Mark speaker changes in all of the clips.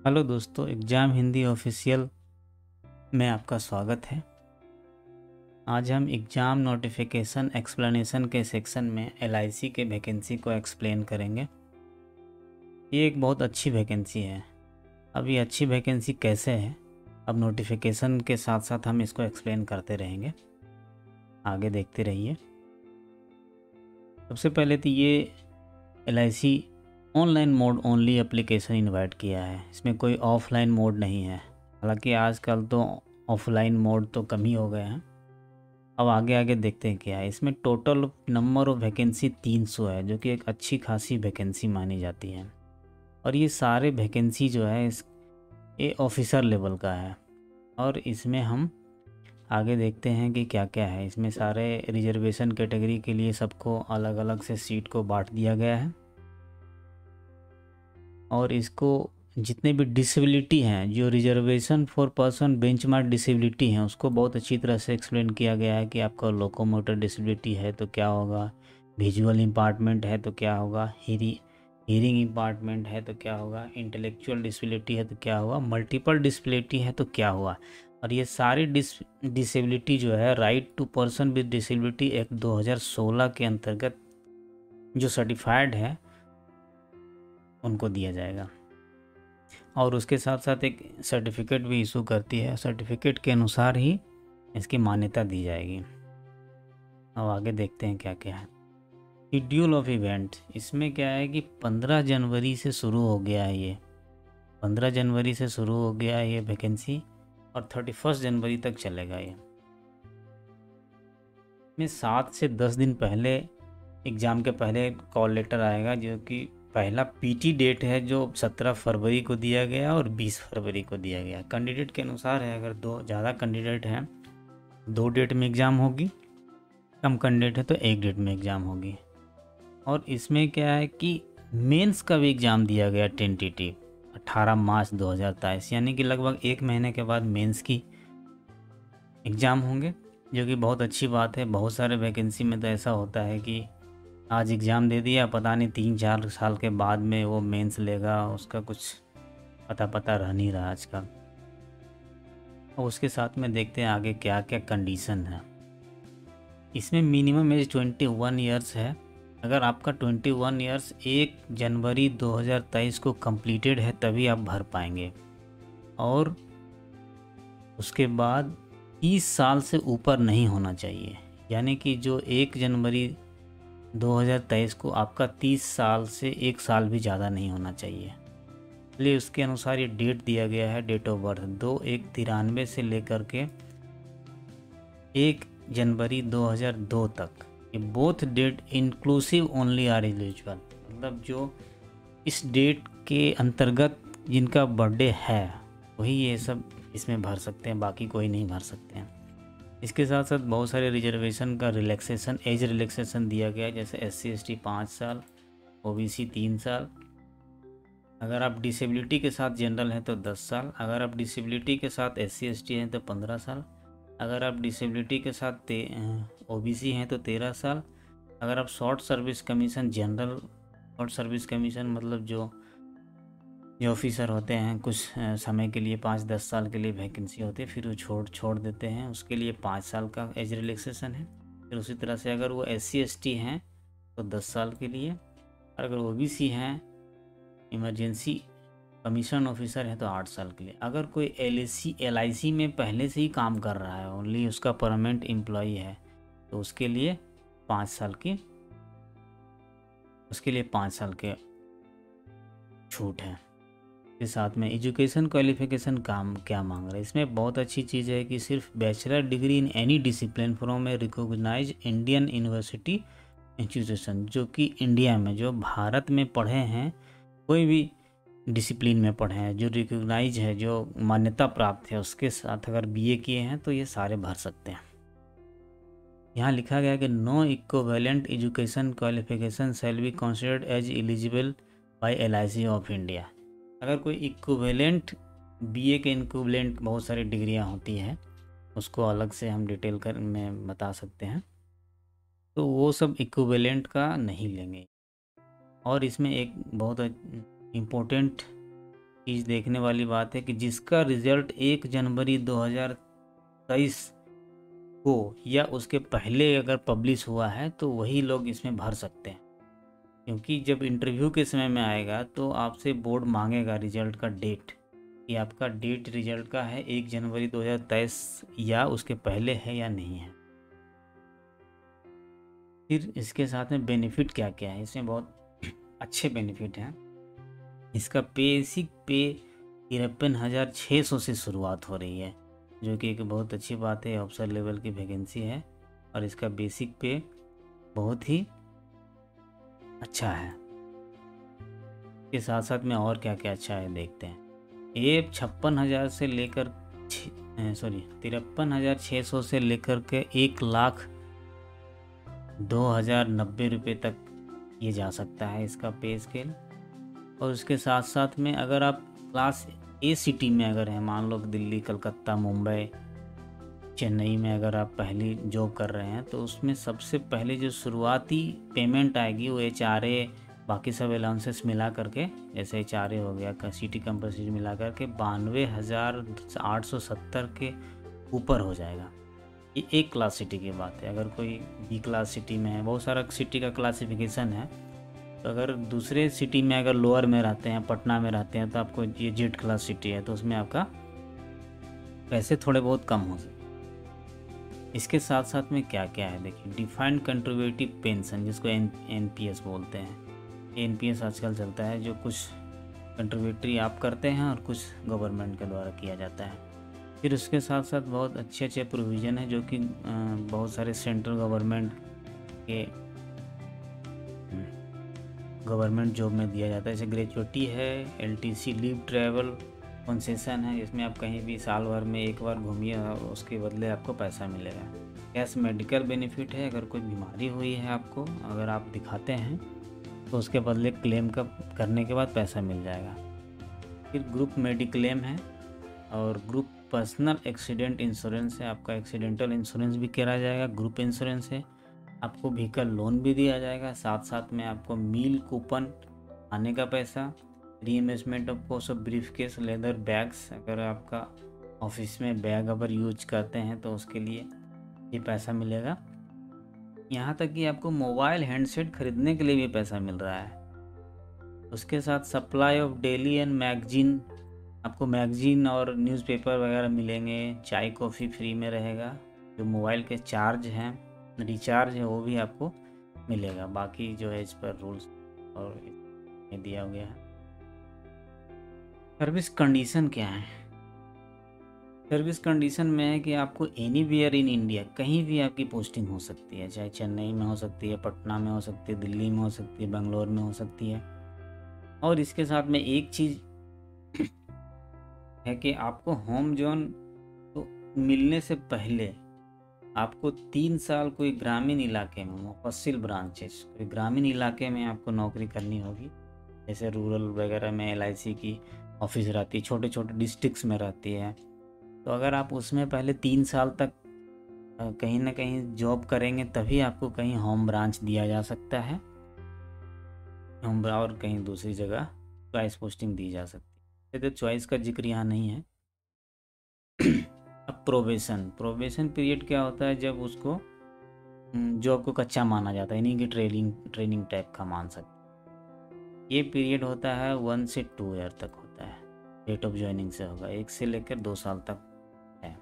Speaker 1: Hello दोस्तों, exam Hindi official में आपका स्वागत है। आज हम एग्ज़ाम नोटिफिकेशन एक्सप्लेनेशन के सेक्शन में एलआईसी के वैकेंसी को एक्सप्लेन करेंगे। ये एक बहुत अच्छी वैकेंसी है। अब ये अच्छी वैकेंसी कैसे है, अब नोटिफिकेशन के साथ साथ हम इसको एक्सप्लेन करते रहेंगे। आगे देखते रहिए। सबसे पहले तो ये LIC online mode only application invite किया है। इसमें कोई ऑफलाइन मोड नहीं है। हालांकि आजकल तो ऑफलाइन मोड तो कम ही हो गए हैं। अब आगे आगे देखते हैं क्या है। इसमें टोटल नंबर ऑफ वैकेंसी 300 है, जो कि एक अच्छी खासी वैकेंसी मानी जाती है। और ये सारे वैकेंसी जो है ये ऑफिसर लेवल का है। और इसमें हम आगे देखते हैं कि क्या क्या है। इसमें सारे रिजर्वेशन कैटेगरी के लिए सबको अलग अलग से सीट को बांट दिया गया है। और इसको जितने भी डिसेबिलिटी हैं, जो reservation for person benchmark disability हैं, उसको बहुत अच्छी तरह से एक्सप्लेन किया गया है कि आपका लोकोमोटर डिसेबिलिटी है तो क्या होगा, विजुअल इम्पार्टमेंट है तो क्या होगा, हीरिंग इम्पार्टमेंट है तो क्या होगा, इंटेलेक्चुअल डिसेबिलिटी है तो क्या होगा, मल्टीपल डिसेबिलिटी है तो क्या हुआ। और ये सारी डिसेबिलिटी जो है right to person with disability act 2016 के अंतर्गत जो सर्टिफाइड है उनको दिया जाएगा। और उसके साथ साथ एक सर्टिफिकेट भी इशू करती है। सर्टिफिकेट के अनुसार ही इसकी मान्यता दी जाएगी। अब आगे देखते हैं क्या क्या है। शेड्यूल ऑफ इवेंट, इसमें क्या है कि 15 जनवरी से शुरू हो गया है। ये 15 जनवरी से शुरू हो गया है ये वैकेंसी, और 31 जनवरी तक चलेगा ये। में 7 से 10 दिन पहले एग्ज़ाम के पहले कॉल लेटर आएगा, जो कि पहला पीटी डेट है जो 17 फरवरी को दिया गया और 20 फरवरी को दिया गया। कैंडिडेट के अनुसार है। अगर दो ज़्यादा कैंडिडेट हैं 2 डेट में एग्ज़ाम होगी, कम कैंडिडेट है तो 1 डेट में एग्ज़ाम होगी। और इसमें क्या है कि मेंस का भी एग्ज़ाम दिया गया टेंटेटिव 18 मार्च 2023, यानी कि लगभग 1 महीने के बाद मेंस की एग्ज़ाम होंगे, जो कि बहुत अच्छी बात है। बहुत सारे वैकेंसी में तो ऐसा होता है कि आज एग्ज़ाम दे दिया, पता नहीं 3-4 साल के बाद में वो मेंस लेगा, उसका कुछ पता रह नहीं रहा आजकल। और उसके साथ में देखते हैं आगे क्या क्या कंडीशन है। इसमें मिनिमम एज 21 ईयर्स है। अगर आपका 21 ईयर्स 1 जनवरी 2023 को कंप्लीटेड है तभी आप भर पाएंगे। और उसके बाद 30 साल से ऊपर नहीं होना चाहिए, यानी कि जो 1 जनवरी 2023 को आपका 30 साल से 1 साल भी ज़्यादा नहीं होना चाहिए। इसलिए उसके अनुसार ये डेट दिया गया है, डेट ऑफ बर्थ 2/1/93 से लेकर के 1 जनवरी 2002 तक। ये both date inclusive only are eligible, मतलब जो इस डेट के अंतर्गत जिनका बर्थडे है वही ये सब इसमें भर सकते हैं, बाकी कोई नहीं भर सकते हैं। इसके साथ साथ बहुत सारे रिजर्वेशन का रिलैक्सेशन, एज रिलैक्सेशन दिया गया है। जैसे SC/ST 5 साल, OBC 3 साल। अगर आप डिसेबिलिटी के साथ जनरल हैं तो 10 साल। अगर आप डिसेबिलिटी के साथ SC/ST हैं तो 15 साल। अगर आप डिसेबिलिटी के साथ OBC हैं तो 13 साल। अगर आप short service commission general, short service commission मतलब जो ऑफिसर होते हैं कुछ समय के लिए 5-10 साल के लिए वैकेंसी होती है, फिर वो छोड़ देते हैं, उसके लिए 5 साल का एज रिलैक्सेशन है। फिर उसी तरह से अगर वो SC/ST हैं तो 10 साल के लिए। और अगर OBC हैं, इमरजेंसी कमीशन ऑफिसर है तो 8 साल के लिए। अगर कोई LIC में पहले से ही काम कर रहा है, ओनली उसका परमानेंट एम्प्लॉई है, तो उसके लिए 5 साल के छूट है। के साथ में एजुकेशन क्वालिफिकेशन काम क्या मांग रहा है। इसमें बहुत अच्छी चीज़ है कि सिर्फ bachelor degree in any discipline from a recognise Indian university institution, जो कि इंडिया में, जो भारत में पढ़े हैं, कोई भी डिसिप्लिन में पढ़े हैं जो रिकॉग्नाइज है, जो मान्यता प्राप्त है, उसके साथ अगर BA किए हैं तो ये सारे भर सकते हैं। यहाँ लिखा गया कि no equivalent education qualification shall be considered as eligible by LIC of India. अगर कोई इक्विवेलेंट BA के इक्विवेलेंट बहुत सारी डिग्रियां होती हैं, उसको अलग से हम डिटेल कर में बता सकते हैं, तो वो सब इक्विवेलेंट का नहीं लेंगे। और इसमें एक बहुत इम्पोर्टेंट चीज़ देखने वाली बात है कि जिसका रिजल्ट 1 जनवरी 2023 को या उसके पहले अगर पब्लिश हुआ है तो वही लोग इसमें भर सकते हैं, क्योंकि जब इंटरव्यू के समय में आएगा तो आपसे बोर्ड मांगेगा रिजल्ट का डेट, कि आपका डेट रिजल्ट का है 1 जनवरी 2023 या उसके पहले है या नहीं है। फिर इसके साथ में बेनिफिट क्या क्या है, इसमें बहुत अच्छे बेनिफिट हैं। इसका बेसिक पे 53,600 से शुरुआत हो रही है, जो कि एक बहुत अच्छी बात है। ऑफिसर लेवल की वैकेंसी है और इसका बेसिक पे बहुत ही अच्छा है। के साथ साथ में और क्या क्या अच्छा है देखते हैं। ये 56,000 से लेकर 53,600 से लेकर के 1,02,090 रुपये तक ये जा सकता है इसका पे स्केल। और उसके साथ साथ में अगर आप क्लास ए सिटी में अगर हैं, मान लो दिल्ली, कलकत्ता, मुंबई, चेन्नई में अगर आप पहली जॉब कर रहे हैं, तो उसमें सबसे पहले जो शुरुआती पेमेंट आएगी वो HRA बाकी सब अलाउंसेस मिला करके, जैसे HRA हो गया, सिटी कंपल्सरी मिला करके 92,870 के ऊपर हो जाएगा। ये एक क्लास सिटी की बात है। अगर कोई बी क्लास सिटी में है, बहुत सारा सिटी का क्लासिफिकेशन है, तो अगर दूसरे सिटी में अगर लोअर में रहते हैं, पटना में रहते हैं, तो आपको ये जेड क्लास सिटी है तो उसमें आपका पैसे थोड़े बहुत कम हो सकते। इसके साथ साथ में क्या क्या है देखिए, डिफाइंड कंट्रीब्यूटिव पेंशन, जिसको NPS बोलते हैं। NPS आजकल चलता है, जो कुछ कंट्रीब्यूटरी आप करते हैं और कुछ गवर्नमेंट के द्वारा किया जाता है। फिर उसके साथ साथ बहुत अच्छे अच्छे प्रोविज़न है जो कि बहुत सारे सेंट्रल गवर्नमेंट के गवर्नमेंट जॉब में दिया जाता है। जैसे ग्रेजुएटी है, LTC लीव ट्रैवल कंसेशन है, इसमें आप कहीं भी साल भर में एक बार घूमिए और उसके बदले आपको पैसा मिलेगा। कैश मेडिकल बेनिफिट है, अगर कोई बीमारी हुई है आपको, अगर आप दिखाते हैं तो उसके बदले क्लेम करने के बाद पैसा मिल जाएगा। फिर ग्रुप मेडिक्लेम है और ग्रुप पर्सनल एक्सीडेंट इंश्योरेंस है, आपका एक्सीडेंटल इंश्योरेंस भी करा जाएगा, ग्रुप इंश्योरेंस है, आपको व्हीकल लोन भी दिया जाएगा, साथ साथ में आपको मील कूपन, आने का पैसा, reimbursement of cost of brief case, leather bags, अगर आपका ऑफिस में बैग अगर यूज करते हैं तो उसके लिए ये पैसा मिलेगा। यहाँ तक कि आपको मोबाइल हैंडसेट खरीदने के लिए भी पैसा मिल रहा है। उसके साथ supply of daily and magazine, आपको मैगजीन और न्यूज़पेपर वगैरह मिलेंगे, चाय कॉफ़ी फ्री में रहेगा, जो मोबाइल के चार्ज हैं, रिचार्ज है, वो भी आपको मिलेगा। बाकी जो है इस पर रूल्स और दिया गया है। सर्विस कंडीशन क्या है? सर्विस कंडीशन में है कि आपको एनीवेयर इन इंडिया, कहीं भी आपकी पोस्टिंग हो सकती है, चाहे चेन्नई में हो सकती है, पटना में हो सकती है, दिल्ली में हो सकती है, बेंगलोर में हो सकती है। और इसके साथ में एक चीज़ है कि आपको होम जोन तो मिलने से पहले आपको 3 साल कोई ग्रामीण इलाके में, मुफस्सिल ब्रांचेस, कोई ग्रामीण इलाके में आपको नौकरी करनी होगी। जैसे रूरल वगैरह में LIC की ऑफिस रहती है, छोटे छोटे डिस्ट्रिक्ट्स में रहती है, तो अगर आप उसमें पहले 3 साल तक कहीं ना कहीं जॉब करेंगे तभी आपको कहीं होम ब्रांच दिया जा सकता है, और कहीं दूसरी जगह चॉइस पोस्टिंग दी जा सकती है। तो चॉइस का जिक्र यहाँ नहीं है। अब प्रोबेशन पीरियड क्या होता है, जब उसको जॉब को कच्चा माना जाता है, यानी कि ट्रेनिंग टाइप का मान सकते हैं। ये पीरियड होता है 1 से 2 ईयर तक होता है, डेट ऑफ ज्वाइनिंग से होगा, 1 से लेकर 2 साल तक है।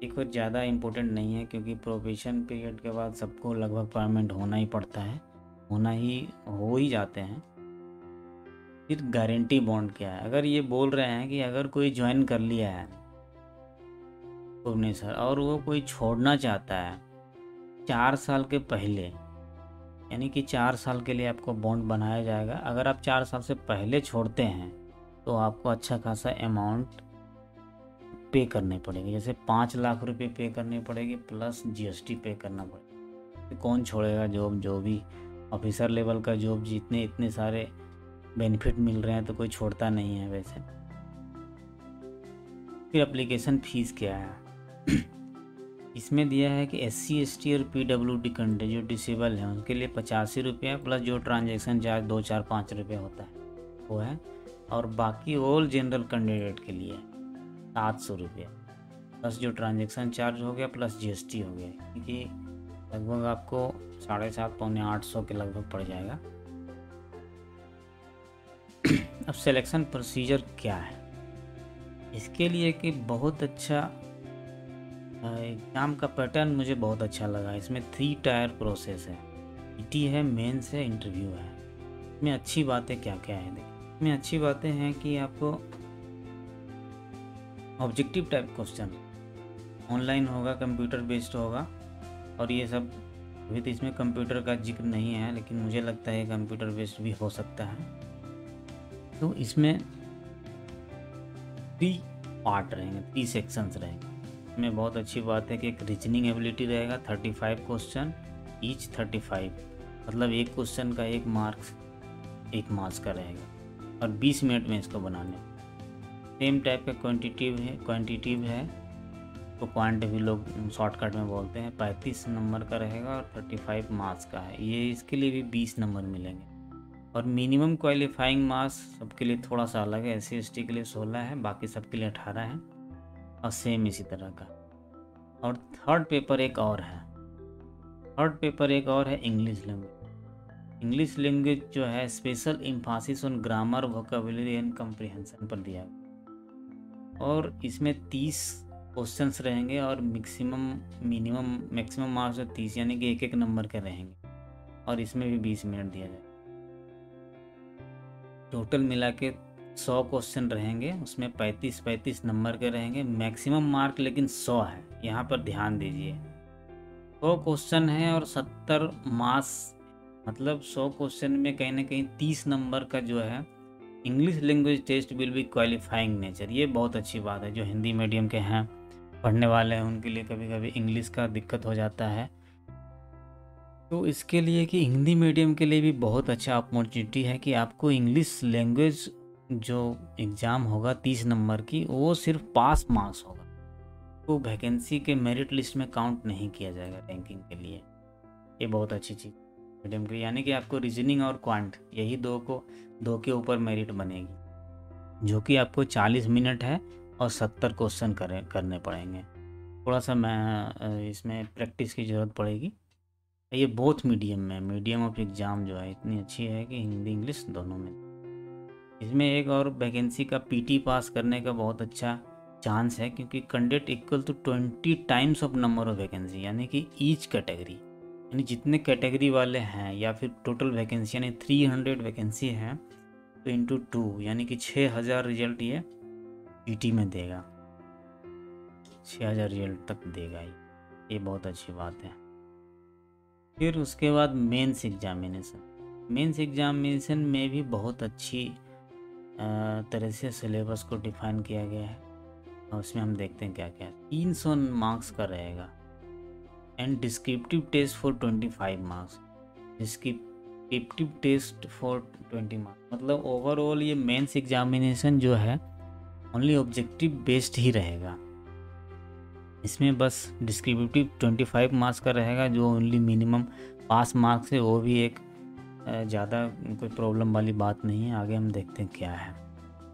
Speaker 1: ये कुछ ज़्यादा इम्पोर्टेंट नहीं है, क्योंकि प्रोबेशन पीरियड के बाद सबको लगभग परमानेंट होना ही पड़ता है, हो ही जाते हैं। फिर गारंटी बॉन्ड क्या है? अगर ये बोल रहे हैं कि अगर कोई ज्वाइन कर लिया है भुवनेश्वर और वो कोई छोड़ना चाहता है 4 साल के पहले, यानी कि 4 साल के लिए आपको बॉन्ड बनाया जाएगा। अगर आप 4 साल से पहले छोड़ते हैं तो आपको अच्छा खासा अमाउंट पे करने पड़ेगी, जैसे 5 लाख रुपए पे करनी पड़ेगी प्लस GST पे करना पड़ेगा। तो कौन छोड़ेगा जॉब? जो भी ऑफिसर लेवल का जॉब, जितने इतने सारे बेनिफिट मिल रहे हैं तो कोई छोड़ता नहीं है वैसे। फिर एप्लीकेशन फ़ीस क्या है? इसमें दिया है कि SC ST और PWD कैंडिडेट जो डिसेबल हैं उनके लिए 85 रुपया प्लस जो ट्रांजैक्शन चार्ज 2 4 5 रुपये होता है वो है। और बाकी ऑल जनरल कैंडिडेट के लिए 700 रुपये प्लस जो ट्रांजैक्शन चार्ज हो गया प्लस GST हो गया, क्योंकि लगभग आपको 750 पौने 800 के लगभग पड़ जाएगा। अब सिलेक्शन प्रोसीजर क्या है इसके लिए कि बहुत अच्छा एग्ज़ाम का पैटर्न मुझे बहुत अच्छा लगा। इसमें 3 टायर प्रोसेस है, PT है, मेंस है, इंटरव्यू है। इसमें अच्छी बातें क्या क्या है, देखिए इसमें अच्छी बातें हैं कि आपको ऑब्जेक्टिव टाइप क्वेश्चन ऑनलाइन होगा, कंप्यूटर बेस्ड होगा, और ये सब अभी तो इसमें कंप्यूटर का जिक्र नहीं है, लेकिन मुझे लगता है कंप्यूटर बेस्ड भी हो सकता है। तो इसमें 3 पार्ट रहेंगे, 3 सेक्शंस रहेंगे। इसमें बहुत अच्छी बात है कि एक रीजनिंग एबिलिटी रहेगा, 35 क्वेश्चन ईच 35, मतलब एक क्वेश्चन का 1 मार्क्स का रहेगा और 20 मिनट में इसको बनाने। सेम टाइप का क्वांटिटिव है तो क्वांट भी लोग शॉर्टकट में बोलते हैं, 35 नंबर का रहेगा और 35 मार्क्स का है। ये इसके लिए भी 20 नंबर मिलेंगे। और मिनिमम क्वालिफाइंग मार्क्स सबके लिए थोड़ा सा अलग है, SC/ST के लिए 16 है, बाकी सबके लिए 18 है, और सेम इसी तरह का। और थर्ड पेपर एक और है इंग्लिश लैंग्वेज। इंग्लिश लैंग्वेज जो है special emphasis on grammar, vocabulary and comprehension पर दिया गया, और इसमें 30 क्वेश्चंस रहेंगे और मैक्सिमम मार्क्स 30, यानी कि 1 नंबर के रहेंगे, और इसमें भी 20 मिनट दिया जाएगा। टोटल मिला के 100 क्वेश्चन रहेंगे, उसमें 35 नंबर के रहेंगे। मैक्सिमम मार्क लेकिन 100 है, यहाँ पर ध्यान दीजिए। 100 क्वेश्चन है और 70 मार्क्स, मतलब 100 क्वेश्चन में कहीं ना कहीं 30 नंबर का जो है English language test will be qualifying nature. ये बहुत अच्छी बात है। जो हिंदी मीडियम के हैं पढ़ने वाले हैं उनके लिए कभी कभी इंग्लिश का दिक्कत हो जाता है, तो इसके लिए कि हिंदी मीडियम के लिए भी बहुत अच्छा अपॉर्चुनिटी है कि आपको इंग्लिश लैंग्वेज जो एग्ज़ाम होगा 30 नंबर की, वो सिर्फ पास मार्क्स होगा, तो वैकेंसी के मेरिट लिस्ट में काउंट नहीं किया जाएगा रैंकिंग के लिए। ये बहुत अच्छी चीज़ मीडियम की, यानी कि आपको रीजनिंग और क्वांट यही दो के ऊपर मेरिट बनेगी, जो कि आपको 40 मिनट है और 70 क्वेश्चन करने पड़ेंगे। थोड़ा सा इसमें प्रैक्टिस की ज़रूरत पड़ेगी। ये बोथ मीडियम ऑफ एग्ज़ाम जो है इतनी अच्छी है कि हिंदी इंग्लिश दोनों में। इसमें एक और वैकेंसी का PT पास करने का बहुत अच्छा चांस है, क्योंकि candidate equal to 20 times of number of vacancy, यानी कि ईच कैटेगरी, यानी जितने कैटेगरी वाले हैं, या फिर टोटल वैकेंसी यानी 300 वैकेंसी है तो इंटू 2 यानी कि 6000 रिजल्ट ये PT में देगा, 6000 रिजल्ट तक देगा। ये बहुत अच्छी बात है। फिर उसके बाद मेंस एग्जामिनेशन में भी बहुत अच्छी तरह से सिलेबस को डिफाइन किया गया है, और उसमें हम देखते हैं क्या क्या है। 300 मार्क्स का रहेगा and descriptive test for 25 marks, descriptive test for 20 marks. मतलब ओवरऑल ये मेंस एग्जामिनेशन जो है ओनली ऑब्जेक्टिव बेस्ड ही रहेगा। इसमें बस डिस्क्रिप्टिव 25 मार्क्स का रहेगा, जो ओनली मिनिमम पास मार्क्स है, वो भी एक ज़्यादा कोई प्रॉब्लम वाली बात नहीं है। आगे हम देखते हैं क्या है।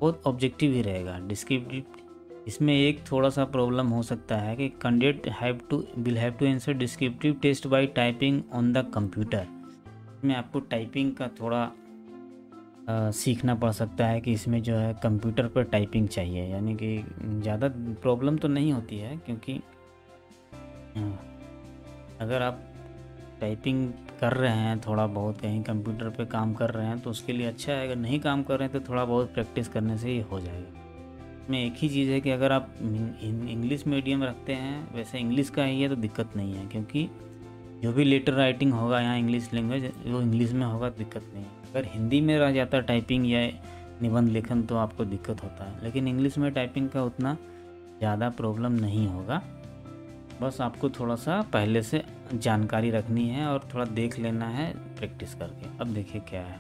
Speaker 1: बहुत ऑब्जेक्टिव ही रहेगा डिस्क्रिप्टिव। इसमें एक थोड़ा सा प्रॉब्लम हो सकता है कि candidate will have to answer descriptive test by typing on the computer. इसमें आपको टाइपिंग का थोड़ा सीखना पड़ सकता है कि इसमें जो है कंप्यूटर पर टाइपिंग चाहिए, यानी कि ज़्यादा प्रॉब्लम तो नहीं होती है, क्योंकि अगर आप टाइपिंग कर रहे हैं थोड़ा बहुत, कहीं कंप्यूटर पे काम कर रहे हैं तो उसके लिए अच्छा है। अगर नहीं काम कर रहे हैं तो थोड़ा बहुत प्रैक्टिस करने से ये हो जाएगा। इसमें एक ही चीज़ है कि अगर आप इंग्लिश मीडियम रखते हैं, वैसे इंग्लिश का ही है तो दिक्कत नहीं है, क्योंकि जो भी लेटर राइटिंग होगा यहाँ इंग्लिश लैंग्वेज वो इंग्लिश में होगा, दिक्कत नहीं है। अगर हिंदी में रह जाता टाइपिंग या निबंध लेखन तो आपको दिक्कत होता है, लेकिन इंग्लिश में टाइपिंग का उतना ज़्यादा प्रॉब्लम नहीं होगा। बस आपको थोड़ा सा पहले से जानकारी रखनी है और थोड़ा देख लेना है प्रैक्टिस करके। अब देखिए क्या है।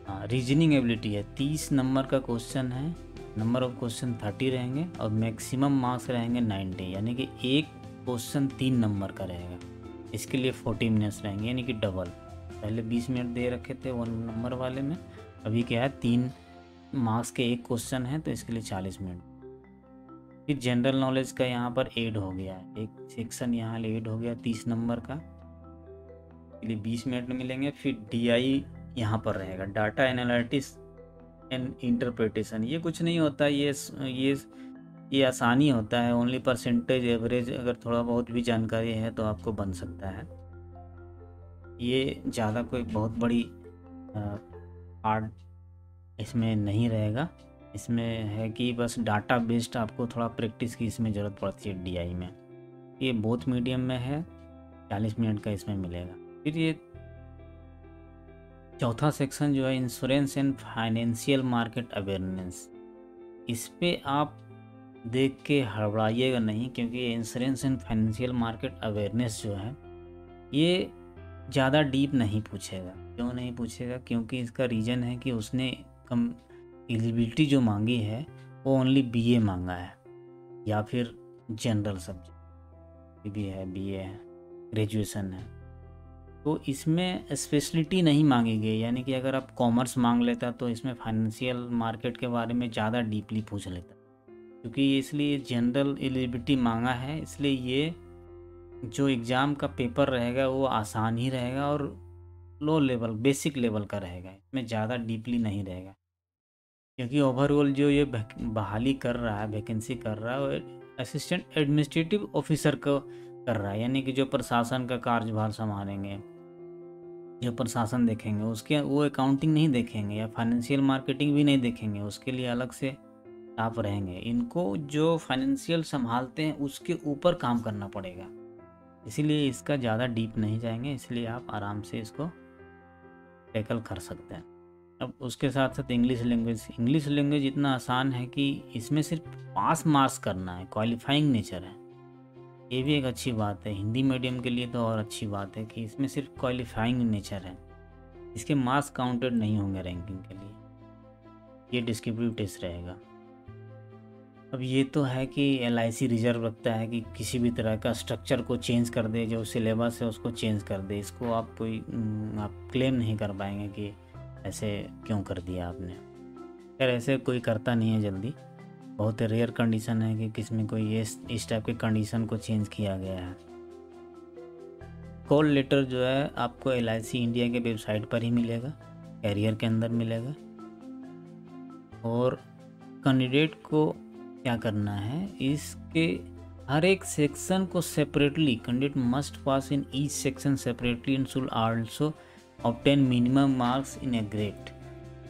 Speaker 1: हाँ, रीजनिंग एबिलिटी है, 30 नंबर का क्वेश्चन है, नंबर ऑफ क्वेश्चन 30 रहेंगे और मैक्सिमम मार्क्स रहेंगे 90, यानी कि एक क्वेश्चन 3 नंबर का रहेगा। इसके लिए 40 मिनट्स रहेंगे, यानी कि डबल। पहले 20 मिनट दे रखे थे 1 नंबर वाले में, अभी क्या है 3 मार्क्स के एक क्वेश्चन है तो इसके लिए 40 मिनट। फिर जनरल नॉलेज का यहाँ पर ऐड हो गया, एक सेक्शन यहाँ ऐड हो गया 30 नंबर का, इसके लिए 20 मिनट मिलेंगे। फिर DI यहाँ पर रहेगा, डाटा एनालिटिक्स एंड इंटरप्रिटेशन। ये कुछ नहीं होता, ये आसानी होता है, ओनली परसेंटेज एवरेज अगर थोड़ा बहुत भी जानकारी है तो आपको बन सकता है। ये ज़्यादा कोई बहुत बड़ी पार्ट इसमें नहीं रहेगा, इसमें है कि बस डाटा बेस्ड आपको थोड़ा प्रैक्टिस की इसमें ज़रूरत पड़ती है DI में। ये बोथ मीडियम में है, 40 मिनट का इसमें मिलेगा। फिर ये चौथा सेक्शन जो है insurance and financial market awareness, इस पे आप देख के हड़बड़ाइएगा नहीं, क्योंकि insurance and financial market awareness जो है ये ज़्यादा डीप नहीं पूछेगा। क्यों नहीं पूछेगा? क्योंकि इसका रीज़न है कि उसने कम एलिजिबिलिटी जो मांगी है वो ओनली BA मांगा है या फिर जनरल सब्जेक्ट भी है, BA है, ग्रेजुएशन है, तो इसमें स्पेशलिटी नहीं मांगी गई। यानी कि अगर आप कॉमर्स मांग लेता तो इसमें फाइनेंशियल मार्केट के बारे में ज़्यादा डीपली पूछ लेता, क्योंकि इसलिए जनरल एलिजिबिलिटी मांगा है, इसलिए ये जो एग्ज़ाम का पेपर रहेगा वो आसान ही रहेगा और लो लेवल बेसिक लेवल का रहेगा, इसमें ज़्यादा डीपली नहीं रहेगा। क्योंकि ओवरऑल जो ये बहाली कर रहा है, वैकेंसी कर रहा है, वो असिस्टेंट एडमिनिस्ट्रेटिव ऑफिसर को कर रहा है, यानी कि जो प्रशासन का कार्यभार संभालेंगे, जो प्रशासन देखेंगे, उसके वो अकाउंटिंग नहीं देखेंगे या फाइनेंशियल मार्केटिंग भी नहीं देखेंगे, उसके लिए अलग से स्टाफ रहेंगे। इनको जो फाइनेंशियल संभालते हैं उसके ऊपर काम करना पड़ेगा, इसीलिए इसका ज़्यादा डीप नहीं जाएंगे, इसलिए आप आराम से इसको टैकल कर सकते हैं। अब उसके साथ साथ इंग्लिश लैंग्वेज इतना आसान है कि इसमें सिर्फ पास मार्क्स करना है, क्वालिफाइंग नेचर है, ये भी एक अच्छी बात है। हिंदी मीडियम के लिए तो और अच्छी बात है कि इसमें सिर्फ क्वालिफाइंग नेचर है, इसके मार्क्स काउंटेड नहीं होंगे रैंकिंग के लिए, ये डिस्क्रिप्टिव टेस्ट रहेगा। अब ये तो है कि LIC रिजर्व रखता है कि किसी भी तरह का स्ट्रक्चर को चेंज कर दे, जो सिलेबस है उसको चेंज कर दे, इसको आप क्लेम नहीं कर पाएंगे कि ऐसे क्यों कर दिया आपने। खैर ऐसे कोई करता नहीं है जल्दी, बहुत रेयर कंडीशन है कि किसमें कोई इस टाइप के कंडीशन को चेंज किया गया है। कॉल लेटर जो है आपको LIC इंडिया के वेबसाइट पर ही मिलेगा, कैरियर के अंदर मिलेगा। और कैंडिडेट को क्या करना है, इसके हर एक सेक्शन को separately, candidate must pass in each section separately and should also obtain minimum marks in A grade.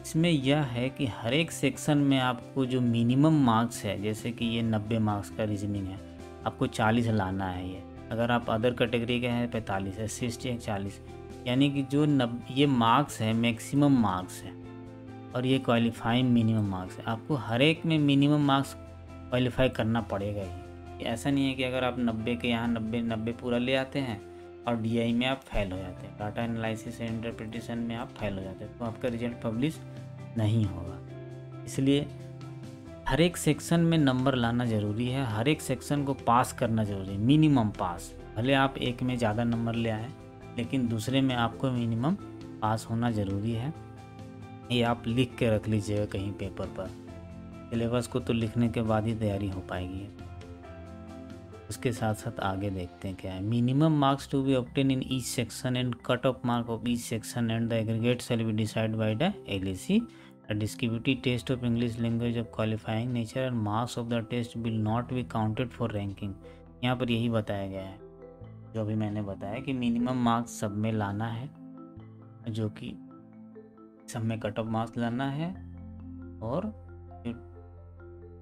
Speaker 1: इसमें यह है कि हर एक सेक्शन में आपको जो मिनिमम मार्क्स है, जैसे कि ये 90 मार्क्स का रीजनिंग है, आपको 40 लाना है। ये अगर आप अदर कैटेगरी के हैं 45, SC/ST है 40, यानी कि जो ये मार्क्स है मैक्सिमम मार्क्स है और ये क्वालिफाइंग मिनिमम मार्क्स है। आपको हर एक में मिनिमम मार्क्स क्वालिफाई करना पड़ेगा ही। ऐसा नहीं है कि अगर आप 90 के यहाँ 90 पूरा ले आते हैं और DI में आप फेल हो जाते हैं, डाटा एनालिसिस एंड इंटरप्रिटेशन में आप फेल हो जाते हैं, तो आपका रिजल्ट पब्लिश नहीं होगा। इसलिए हर एक सेक्शन में नंबर लाना ज़रूरी है, हर एक सेक्शन को पास करना ज़रूरी है, मिनिमम पास। भले आप एक में ज़्यादा नंबर ले आए, लेकिन दूसरे में आपको मिनिमम पास होना ज़रूरी है। ये आप लिख के रख लीजिएगा कहीं पेपर पर, सिलेबस को तो लिखने के बाद ही तैयारी हो पाएगी। उसके साथ साथ आगे देखते हैं क्या है। Minimum marks to be obtain in each section and cut off mark of each section and the aggregate shall be decide by the LAC। A descriptive test of English language of qualifying nature and marks of the test will not be counted for ranking। यहाँ पर यही बताया गया है जो अभी मैंने बताया कि मिनिमम मार्क्स सब में लाना है, जो कि सब में कट ऑफ मार्क्स लाना है, और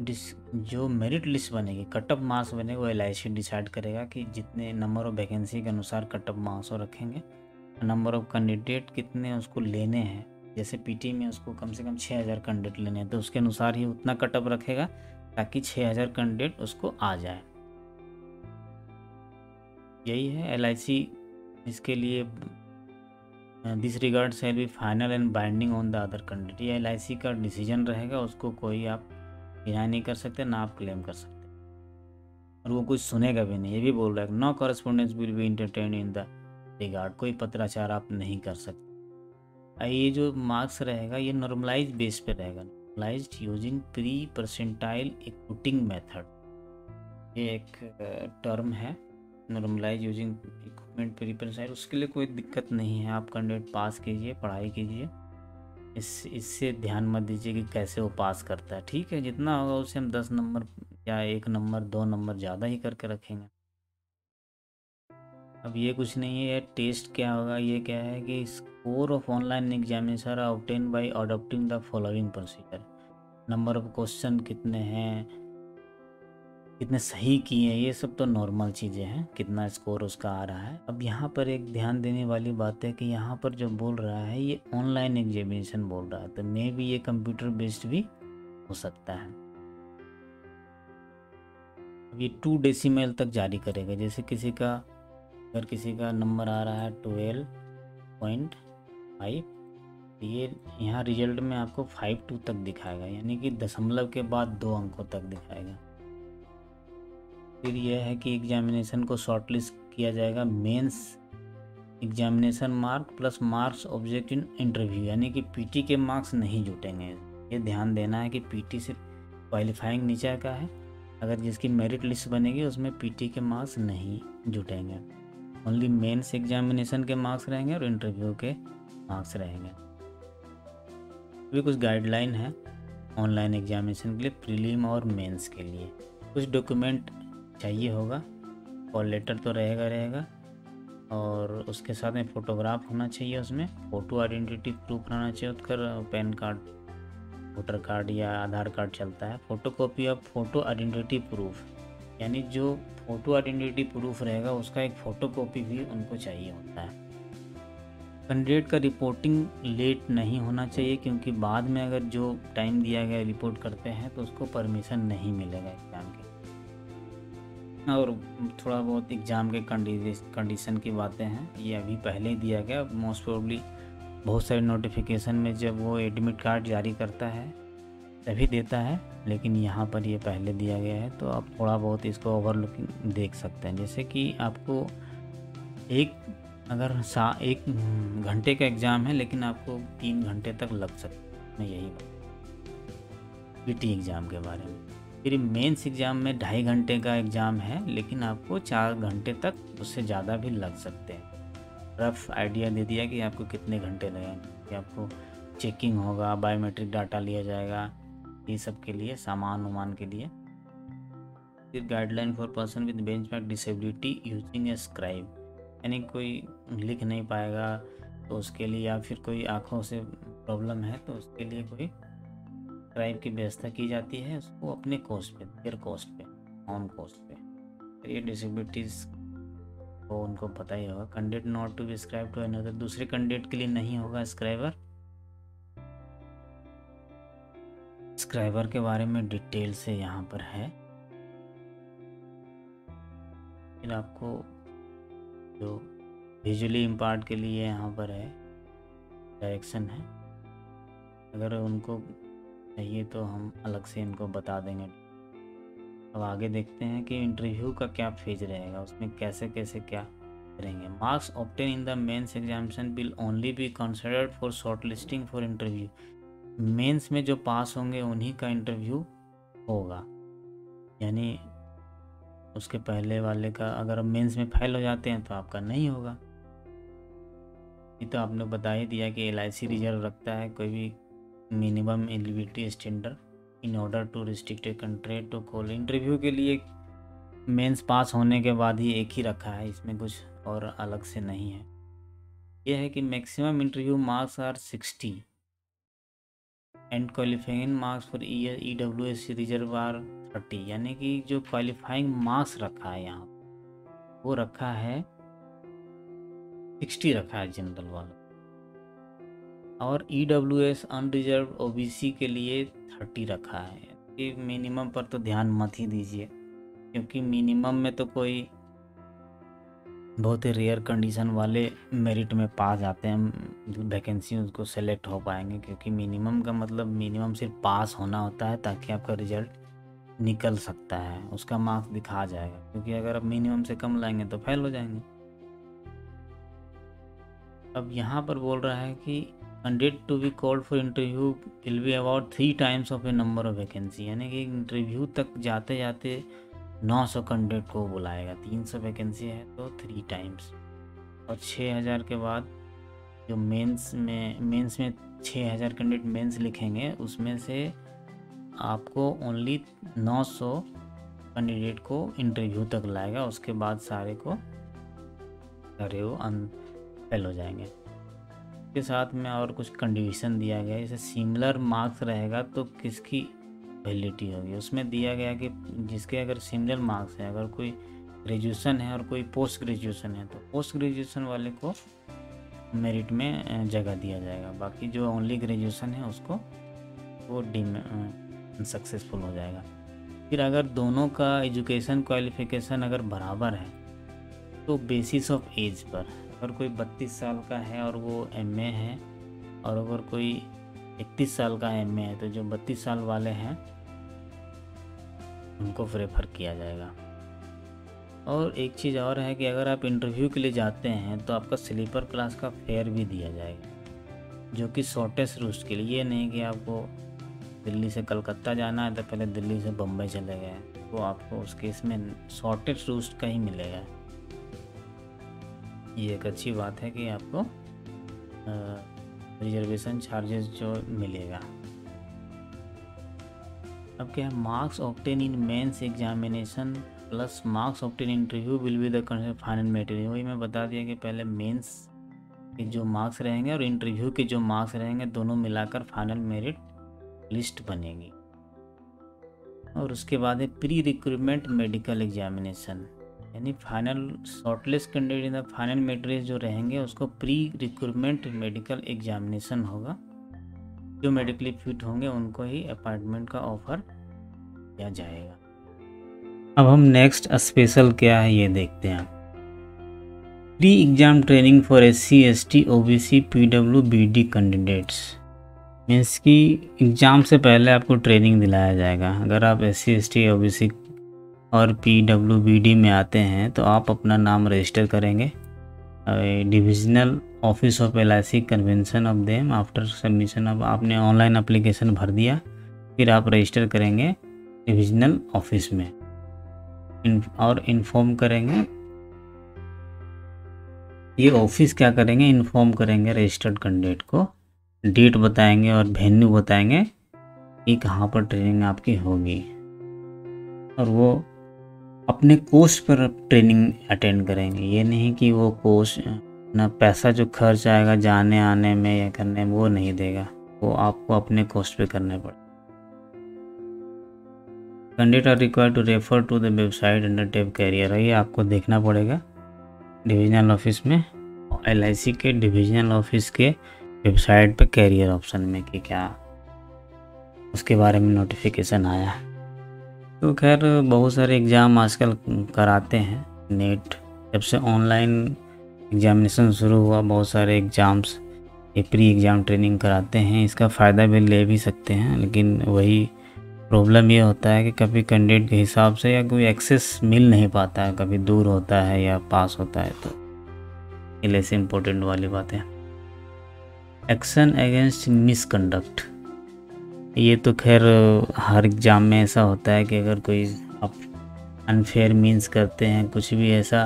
Speaker 1: जो मेरिट लिस्ट बनेगी, कट ऑफ मार्क्स बनेगा, वो LIC डिसाइड करेगा कि जितने नंबर ऑफ वैकेंसी के अनुसार कट ऑफ मार्क्स रखेंगे, नंबर ऑफ कैंडिडेट कितने उसको लेने हैं। जैसे PT में उसको कम से कम 6000 कैंडिडेट लेने हैं, तो उसके अनुसार ही उतना कट ऑफ रखेगा ताकि 6000 कैंडिडेट उसको आ जाए। यही है LIC इसके लिए this regard shall be final and binding on the other candidate. ये LIC का डिसीजन रहेगा, उसको कोई आप डिनाई नहीं कर सकते, ना आप क्लेम कर सकते, और वो कुछ सुनेगा भी नहीं। ये भी बोल रहा है no correspondence will be entertained in the regard कोई पत्राचार आप नहीं कर सकते। ये जो मार्क्स रहेगा ये नॉर्मलाइज बेस पे रहेगा, normalized using pre percentile equating method. ये एक टर्म है, normalize using equipment pre percentile. उसके लिए कोई दिक्कत नहीं है, आप कैंडिडेट पास कीजिए, पढ़ाई कीजिए, इससे ध्यान मत दीजिए कि कैसे वो पास करता है। ठीक है, जितना होगा उससे हम 10 नंबर या 1 नंबर 2 नंबर ज़्यादा ही करके रखेंगे। अब ये कुछ नहीं है, टेस्ट क्या होगा, ये क्या है कि score of online examination are obtain by adopting the following procedure. Number of question कितने हैं, कितने सही किए हैं, ये सब तो नॉर्मल चीज़ें हैं, कितना स्कोर उसका आ रहा है। अब यहाँ पर एक ध्यान देने वाली बात है कि यहाँ पर जो बोल रहा है ये ऑनलाइन एग्जामिनेशन बोल रहा है, तो मे भी ये कंप्यूटर बेस्ड भी हो सकता है। अब ये 2 डेसिमल तक जारी करेगा। जैसे अगर किसी का नंबर आ रहा है 12.5, ये यहाँ रिजल्ट में आपको 52 तक दिखाएगा, यानी कि दशमलव के बाद 2 अंकों तक दिखाएगा। फिर यह है कि एग्जामिनेशन को शॉर्टलिस्ट किया जाएगा mains examination mark plus marks object in interview, यानी कि पीटी के मार्क्स नहीं जुटेंगे। ये ध्यान देना है कि पीटी सिर्फ क्वालिफाइंग नीचे का है, अगर जिसकी मेरिट लिस्ट बनेगी उसमें पीटी के मार्क्स नहीं जुटेंगे, ओनली मेंस एग्जामिनेशन के मार्क्स रहेंगे और इंटरव्यू के मार्क्स रहेंगे। भी कुछ गाइडलाइन है ऑनलाइन एग्जामिनेशन के लिए, प्रीलिम और मेंस के लिए। कुछ डॉक्यूमेंट चाहिए होगा, कॉल लेटर तो रहेगा और उसके साथ में फ़ोटोग्राफ होना चाहिए, उसमें फ़ोटो आइडेंटिटी प्रूफ रहना चाहिए, उसका पैन कार्ड, वोटर कार्ड या आधार कार्ड चलता है। Photocopy of photo identity proof, यानी जो फ़ोटो आइडेंटिटी प्रूफ रहेगा उसका एक फ़ोटोकॉपी भी उनको चाहिए होता है। कैंडिडेट का रिपोर्टिंग लेट नहीं होना चाहिए, क्योंकि बाद में अगर जो टाइम दिया गया रिपोर्ट करते हैं तो उसको परमिशन नहीं मिलेगा एग्ज़ाम के। और थोड़ा बहुत एग्ज़ाम के कंडीशन की बातें हैं, ये अभी पहले ही दिया गया। मोस्ट प्रोबेबली बहुत सारे नोटिफिकेशन में जब वो एडमिट कार्ड जारी करता है तभी देता है, लेकिन यहाँ पर ये पहले दिया गया है, तो आप थोड़ा बहुत इसको ओवरलुकिंग देख सकते हैं। जैसे कि आपको एक घंटे का एग्ज़ाम है लेकिन आपको 3 घंटे तक लग सकता है, यही पीटी एग्ज़ाम के बारे में। फिर मेंस एग्ज़ाम में 2.5 घंटे का एग्ज़ाम है, लेकिन आपको 4 घंटे तक उससे ज़्यादा भी लग सकते हैं। रफ आइडिया दे दिया कि आपको कितने घंटे लगेंगे, कि आपको चेकिंग होगा, बायोमेट्रिक डाटा लिया जाएगा, ये सब के लिए, सामान वामान के लिए। फिर guideline for person with benchmark disability using A scribe, यानी कोई लिख नहीं पाएगा तो उसके लिए, या फिर कोई आँखों से प्रॉब्लम है तो उसके लिए कोई स्क्राइब की व्यवस्था की जाती है, उसको अपने कॉस्ट पे, देयर कॉस्ट पे, ऑन कॉस्ट पे। ये डिसेबिलिटीज़ को उनको पता ही होगा। Candidate not to be scribe to another, दूसरे कैंडिडेट के लिए नहीं होगा स्क्राइबर। स्क्राइबर के बारे में डिटेल से यहाँ पर है। फिर आपको जो विजुअली इम्पार्ट के लिए यहाँ पर है डायरेक्शन है, अगर उनको चाहिए तो हम अलग से इनको बता देंगे। अब आगे देखते हैं कि इंटरव्यू का क्या फेज रहेगा, उसमें कैसे कैसे क्या करेंगे। Marks obtain in the mains examination will only be considered for short listing for interview. Mains में जो पास होंगे उन्हीं का इंटरव्यू होगा, यानी उसके पहले वाले का अगर मेंस में फेल हो जाते हैं तो आपका नहीं होगा। ये तो आपने बता ही दिया कि LIC रिजर्व रखता है कोई भी minimum eligibility standard in order to restricted contract to call. Interview के लिए मेंस पास होने के बाद ही एक ही रखा है, इसमें कुछ और अलग से नहीं है। यह है कि maximum interview marks are 60 and qualifying marks for EWS reserve are 30, यानी कि जो क्वालिफाइंग मार्क्स रखा है यहाँ वो रखा है 60 रखा है जनरल वाला, और EWS अनरिजर्व OBC के लिए 30 रखा है। कि मिनिमम पर तो ध्यान मत ही दीजिए, क्योंकि मिनिमम में तो कोई बहुत ही रेयर कंडीशन वाले मेरिट में पास जाते हैं, वैकेंसी उसको सेलेक्ट हो पाएंगे, क्योंकि मिनिमम का मतलब मिनिमम सिर्फ पास होना होता है ताकि आपका रिजल्ट निकल सकता है, उसका मार्क्स दिखा जाएगा, क्योंकि अगर आप मिनिमम से कम लाएंगे तो फेल हो जाएंगे। अब यहाँ पर बोल रहा है कि candidate to be called for interview will be about 3 times of a number of vacancy, यानी कि इंटरव्यू तक जाते जाते 900 कैंडिडेट को बुलाएगा। 300 वैकेंसी है तो 3 टाइम्स, और 6000 के बाद जो मेंस में 6000 कैंडिडेट मेंस लिखेंगे, उसमें से आपको ओनली 900 कैंडिडेट को इंटरव्यू तक लाएगा। उसके बाद सारे को वो फेल हो जाएंगे। के साथ में और कुछ कंडीशन दिया गया है, जैसे सिमिलर मार्क्स रहेगा तो किसकी वैलिडिटी होगी। उसमें दिया गया कि जिसके अगर सिमिलर मार्क्स है, अगर कोई ग्रेजुएशन है और कोई पोस्ट ग्रेजुएशन है, तो पोस्ट ग्रेजुएशन वाले को मेरिट में जगह दिया जाएगा। बाकी जो ओनली ग्रेजुएशन है उसको वो सक्सेसफुल हो जाएगा। फिर अगर दोनों का एजुकेशन क्वालिफिकेशन अगर बराबर है तो बेसिस ऑफ एज पर, अगर कोई 32 साल का है और वो एमए है, और अगर कोई 31 साल का एमए है, तो जो 32 साल वाले हैं उनको प्रेफर किया जाएगा। और एक चीज़ और है कि अगर आप इंटरव्यू के लिए जाते हैं तो आपका स्लीपर क्लास का फेयर भी दिया जाएगा, जो कि शॉर्टेस्ट रूट के लिए। ये नहीं कि आपको दिल्ली से कलकत्ता जाना है तो पहले दिल्ली से बम्बई चले गए, तो आपको उस केस में शॉर्टेस्ट रूट का ही मिलेगा। ये एक अच्छी बात है कि आपको रिजर्वेशन चार्जेस जो मिलेगा। अब क्या है, marks obtain in mains examination plus marks obtain interview will be the final material. वही मैं बता दिया कि पहले मेंस के जो मार्क्स रहेंगे और इंटरव्यू के जो मार्क्स रहेंगे, दोनों मिलाकर फाइनल मेरिट लिस्ट बनेगी। और उसके बाद है प्री रिक्रूटमेंट मेडिकल एग्जामिनेशन, यानी final shortlist candidate in the final material जो रहेंगे उसको प्री रिक्रूटमेंट मेडिकल एग्जामिनेशन होगा। जो मेडिकली फिट होंगे उनको ही अपॉइंटमेंट का ऑफर किया जाएगा। अब हम नेक्स्ट स्पेशल क्या है ये देखते हैं। Pre exam training for SC ST OBC PWBD candidates, means कि एग्ज़ाम से पहले आपको ट्रेनिंग दिलाया जाएगा। अगर आप SC ST OBC और PWBD में आते हैं तो आप अपना नाम रजिस्टर करेंगे divisional office of LIC convention of them after submission of, आपने ऑनलाइन एप्लीकेशन भर दिया, फिर आप रजिस्टर करेंगे डिविजनल ऑफिस में और इन्फॉर्म करेंगे। ये ऑफिस क्या करेंगे, इन्फॉर्म करेंगे रजिस्टर्ड कैंडिडेट को, डेट बताएंगे और वेन्यू बताएंगे कि कहाँ पर ट्रेनिंग आपकी होगी, और वो अपने कोस्ट पर ट्रेनिंग अटेंड करेंगे। ये नहीं कि वो कोस्ट ना पैसा जो खर्च आएगा जाने आने में या करने में वो नहीं देगा, वो आपको अपने कोस्ट पे करने पड़े। Candidate are required to refer to the website under tab career, ये आपको देखना पड़ेगा डिविजनल ऑफिस में, LIC के डिविजनल ऑफिस के वेबसाइट पे कैरियर ऑप्शन में कि क्या उसके बारे में नोटिफिकेशन आया। तो खैर बहुत सारे एग्ज़ाम आजकल कराते हैं। नेट जब से ऑनलाइन एग्जामिनेशन शुरू हुआ, बहुत सारे एग्ज़ाम्स ये प्री एग्ज़ाम ट्रेनिंग कराते हैं। इसका फ़ायदा भी ले भी सकते हैं, लेकिन वही प्रॉब्लम ये होता है कि कभी कैंडिडेट के हिसाब से या कोई एक्सेस मिल नहीं पाता है, कभी दूर होता है या पास होता है, तो ये लेस इम्पोर्टेंट वाली बात है। एक्शन अगेंस्ट मिसकंडक्ट, ये तो खैर हर एग्ज़ाम में ऐसा होता है कि अगर कोई आप अनफेयर मीन्स करते हैं, कुछ भी ऐसा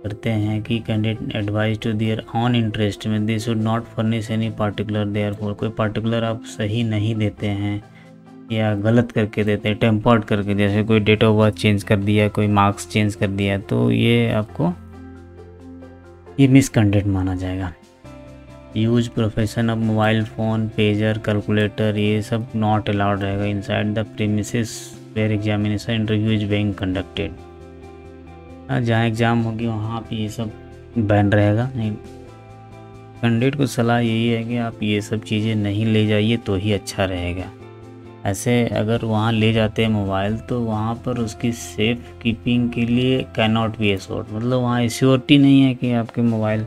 Speaker 1: करते हैं कि candidate advise to their own interest में they should not furnish any particular there for, कोई पार्टिकुलर आप सही नहीं देते हैं या गलत करके देते हैं, टेम्पर्ड करके, जैसे कोई डेट ऑफ बर्थ चेंज कर दिया, कोई मार्क्स चेंज कर दिया, तो ये आपको ये मिसकंडक्ट माना जाएगा। Use profession of mobile phone, pager, calculator, ये सब नॉट अलाउड रहेगा inside the premises where examination interview is being conducted. जहाँ एग्ज़ाम होगी वहाँ पे ये सब बैन रहेगा। नहीं, कैंडिडेट को सलाह यही है कि आप ये सब चीज़ें नहीं ले जाइए तो ही अच्छा रहेगा। ऐसे अगर वहाँ ले जाते हैं मोबाइल तो वहाँ पर उसकी सेफ कीपिंग के लिए कैन नॉट बी एश्योर्ड, मतलब वहाँ एश्योरिटी नहीं है कि आपके मोबाइल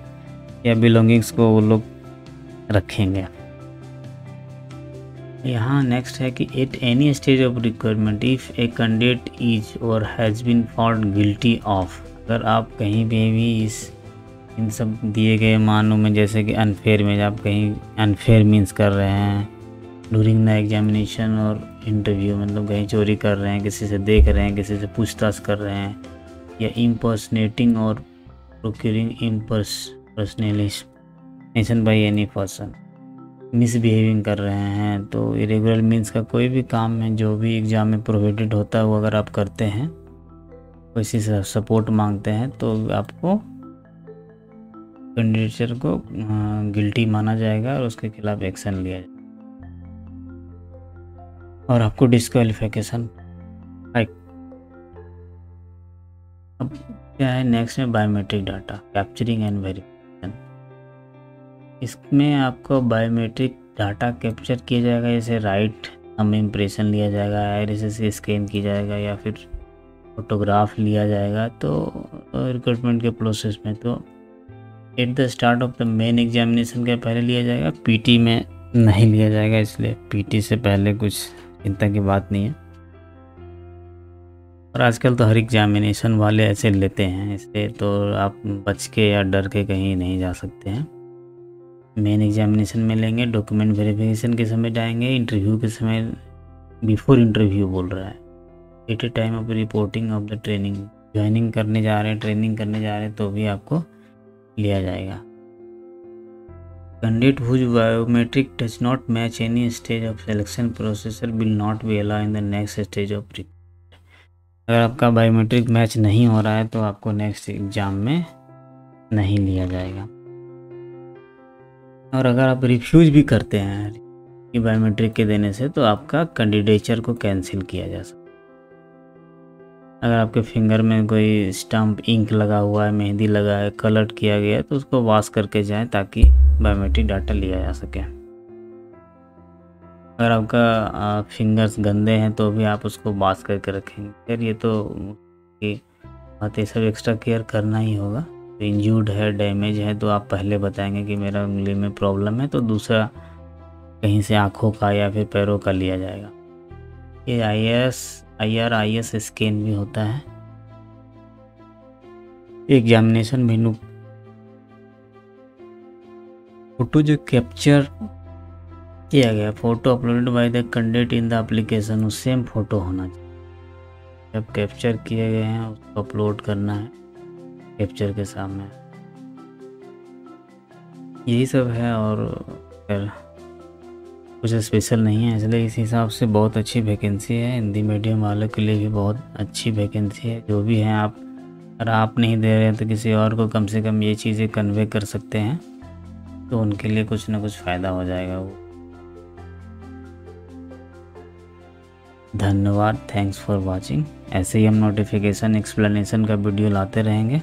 Speaker 1: या बिलोंगिंग्स को वो लोग रखेंगे। यहाँ नेक्स्ट है कि at any stage of requirement if a candidate is or has been found guilty of, अगर आप कहीं पे भी इस इन सब दिए गए मानों में, जैसे कि अनफेयर में आप कहीं अनफेयर मीन्स कर रहे हैं ड्यूरिंग द एग्जामिनेशन और इंटरव्यू, मतलब कहीं चोरी कर रहे हैं, किसी से देख रहे हैं, किसी से पूछताछ कर रहे हैं, या इम्पर्सनेटिंग और procuring impersonation by any person, misbehaving कर रहे हैं। तो इरेगुलर मीन्स का कोई भी काम है जो भी एग्ज़ाम में प्रोहिबिटेड होता है वो अगर आप करते हैं, किसी से सपोर्ट मांगते हैं, तो आपको कैंडिडेचर को गिल्टी माना जाएगा और उसके खिलाफ एक्शन लिया जाएगा और आपको डिस्क्वालिफिकेशन। अब क्या है नेक्स्ट में biometric data capturing and verification. इसमें आपको बायोमेट्रिक डाटा कैप्चर किया जाएगा, जैसे राइट थंब इम्प्रेशन लिया जाएगा, आइरिस से स्कैन किया जाएगा या फिर फोटोग्राफ लिया जाएगा। तो रिक्रूटमेंट के प्रोसेस में तो at the start of the main examination के पहले लिया जाएगा, पीटी में नहीं लिया जाएगा, इसलिए पीटी से पहले कुछ चिंता की बात नहीं है। और आजकल तो हर एग्जामिनेशन वाले ऐसे लेते हैं, इसलिए तो आप बच के या डर के कहीं नहीं जा सकते हैं। मेन एग्जामिनेशन में लेंगे, डॉक्यूमेंट वेरिफिकेशन के समय जाएंगे, इंटरव्यू के समय बिफोर इंटरव्यू बोल रहा है, at a time of reporting of the training, joining करने जा रहे हैं, ट्रेनिंग करने जा रहे हैं तो भी आपको लिया जाएगा। Candidate whose biometric does not match any stage of selection processor will not be allow in the next stage of recruitment. अगर आपका बायोमेट्रिक मैच नहीं हो रहा है तो आपको नेक्स्ट एग्जाम में नहीं लिया जाएगा। और अगर आप रिफ्यूज भी करते हैं कि बायोमेट्रिक के देने से, तो आपका कैंडिडेचर को कैंसिल किया जा सकता है। अगर आपके फिंगर में कोई स्टम्प इंक लगा हुआ है, मेहंदी लगा है, कलर किया गया है, तो उसको वॉश करके जाएं ताकि बायोमेट्रिक डाटा लिया जा सके। अगर आपका फिंगर्स गंदे हैं तो भी आप उसको वॉश करके रखेंगे। फिर ये तो बात, ये सब एक्स्ट्रा केयर करना ही होगा। तो इंजूर्ड है, डैमेज है, तो आप पहले बताएंगे कि मेरा उंगली में प्रॉब्लम है, तो दूसरा कहीं से आँखों का या फिर पैरों का लिया जाएगा। ये IRIS स्कैन भी होता है। एग्जामिनेशन मेनू फोटो जो कैप्चर किया गया, photo uploaded by the candidate in the application, वो सेम फोटो होना चाहिए। जब कैप्चर किए गए हैं उसको अपलोड करना है कैप्चर के सामने। यही सब है और फिर कुछ स्पेशल नहीं है, इसलिए इस हिसाब से बहुत अच्छी वैकेंसी है। हिंदी मीडियम वालों के लिए भी बहुत अच्छी वैकेंसी है। जो भी हैं आप, अगर आप नहीं दे रहे हैं तो किसी और को कम से कम ये चीज़ें कन्वे कर सकते हैं, तो उनके लिए कुछ ना कुछ फ़ायदा हो जाएगा वो। धन्यवाद, थैंक्स फॉर वॉचिंग। ऐसे ही हम नोटिफिकेशन एक्सप्लेनेशन का वीडियो लाते रहेंगे।